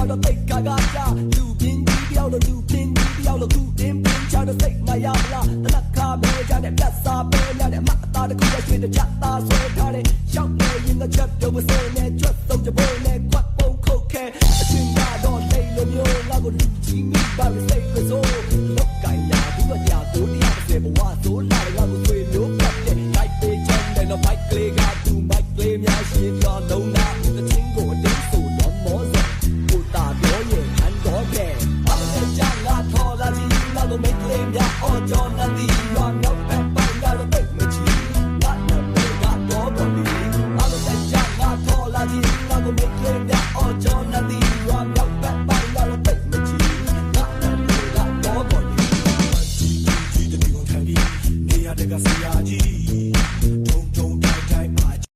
တော့သိခါကကြလူပြင်းကြီးတယောက်လို့လူပြင်းကြီးတယောက်လို့သူတင်းပြင်းချတော့စိတ်မရလားတနက်ခါမဲကြတဲ့ပြတ်စားပဲများတဲ့အမအသားတစ်ခုရဲ့ရွှေတကြသားဆွဲထားတဲ့ရောက်နေရင်ကချက်တော့မစဲနဲ့ကျွတ်ဆုံးကြပေါ်နဲ့ကွက်ပုံခုတ်ခဲအချင်းကတော့လိတ်လိုမျိုးငါကိုလူကြီးမိပါလို့စိတ်ကစိုးလောက်ကင်ရဘူးကကြာကိုတရားတစ်ဘဝဆိုလာငါကိုဆွေမျိုးကတ်တဲ့ like ပေးချင်တယ်နော် mic လေးကသူ mic လေးများရှင်တော့လုံးနာတဲ့ချင်းကိုအတင်းဆိုတော့မောစကိုတာပြောရင်ခံတော့ခဲ့အမနဲ့ကြာလာထော်လာကြီးလာလို့ mic လေးများအော်ကြော်နေဒီရော